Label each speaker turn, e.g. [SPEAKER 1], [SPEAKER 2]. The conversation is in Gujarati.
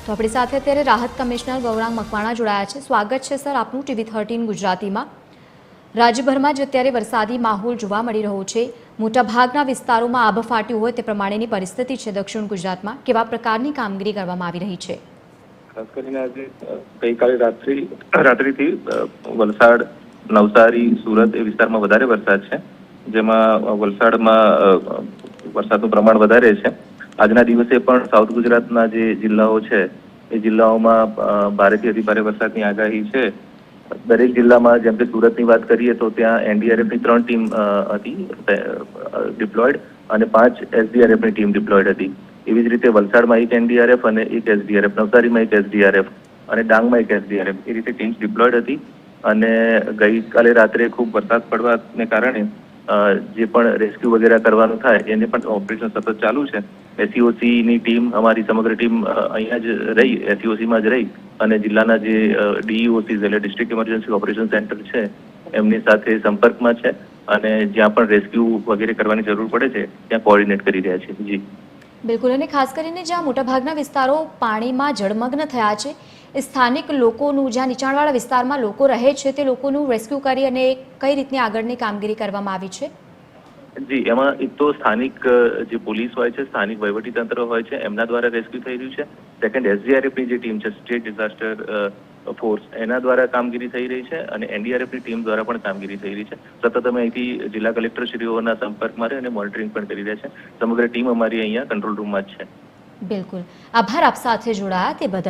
[SPEAKER 1] તો આપણી સાથે અત્યારે રાહત કમિશનર ગૌરાંગ મકવાણા જોડાયા છે। સ્વાગત છે સર આપનું ટીવી 13 ગુજરાતીમાં। રાજ્યભરમાં જ અત્યારે વરસાદી માહોલ જોવા મળી રહ્યો છે। મોટાભાગના વિસ્તારોમાં આભ ફાટ્યું હોય તે પ્રમાણેની પરિસ્થિતિ છે દક્ષિણ ગુજરાતમાં। કેવા પ્રકારની કામગીરી કરવામાં આવી રહી છે?
[SPEAKER 2] ખાસ કરીને આજે ગઈકાલે રાત્રિથી વલસાડ, નવસારી, સુરત એ વિસ્તારમાં વધારે વરસાદ છે, જેમાં વલસાડમાં વરસાદનું પ્રમાણ વધારે છે। આજના દિવસે પણ સાઉથ ગુજરાતના જે જિલ્લાઓ છે એ જિલ્લાઓમાં ભારેથી અતિ ભારે વરસાદની આગાહી છે। દરેક જિલ્લામાં જેમ કે સુરતની વાત કરીએ તો ત્યાં એનડીઆરએફની 3 ટીમ હતી ડિપ્લોયડ અને 5 એસડીઆરએફની ટીમ ડિપ્લોયડ હતી। એવી જ રીતે વલસાડમાં 1 એનડીઆરએફ અને 1 એસડીઆરએફ, નવસારીમાં 1 એસડીઆરએફ અને ડાંગમાં 1 એસડીઆરએફ એ રીતે ટીમ્સ ડિપ્લોયડ હતી। અને ગઈકાલે રાત્રે ખૂબ વરસાદ પડવાને કારણે જે પણ રેસ્ક્યુ વગેરે કરવાનું થાય એને પણ ઓપરેશન સતત ચાલુ છે। એસસીઓસીની ટીમ, અમારી સમગ્ર ટીમ અહીંયા જ રહી, એસસીઓસીમાં જ રહી અને જિલ્લાના જે ડીઈઓસીઝ એટલે ડિસ્ટ્રિક્ટ ઇમરજન્સી ઓપરેશન સેન્ટર છે એમની સાથે સંપર્કમાં છે અને જ્યાં પણ રેસ્ક્યુ વગેરે કરવાની જરૂર પડે છે ત્યાં કોઓર્ડિનેટ કરી રહ્યા છે। જી
[SPEAKER 1] બિલકુલ, અને ખાસ કરીને જ્યાં મોટાભાગના વિસ્તારો પાણીમાં જળમગ્ન થયા છે એ સ્થાનિક લોકોનું, જ્યાં નીચાણવાળા વિસ્તારમાં લોકો રહે છે તે લોકોનું રેસ્ક્યુ કરી અને કઈ રીતની આગળની કામગીરી કરવામાં આવી છે?
[SPEAKER 2] જી, એમાં એક તો સ્થાનિક જે પોલીસ હોય છે, સ્થાનિક વહીવટીતંત્ર હોય છે એમના દ્વારા રેસ્ક્યુ થઈ રહ્યું છે। સેકન્ડ, એસડીઆરએફની જે ટીમ છે, સ્ટેટ ડિઝાસ્ટર ફોર્સ, એના દ્વારા કામગીરી થઈ રહી છે અને એનડીઆરએફની ટીમ દ્વારા પણ કામગીરી થઈ રહી છે। સતત અમે અહીંથી જિલ્લા કલેક્ટરશ્રીઓના સંપર્કમાં રહી અને મોનિટરિંગ પણ કરી રહ્યા છે। સમગ્ર ટીમ અમારી અહીંયા કંટ્રોલ રૂમમાં જ છે।
[SPEAKER 1] બિલકુલ, આભાર આપ સાથે જોડાયા તે બદલ।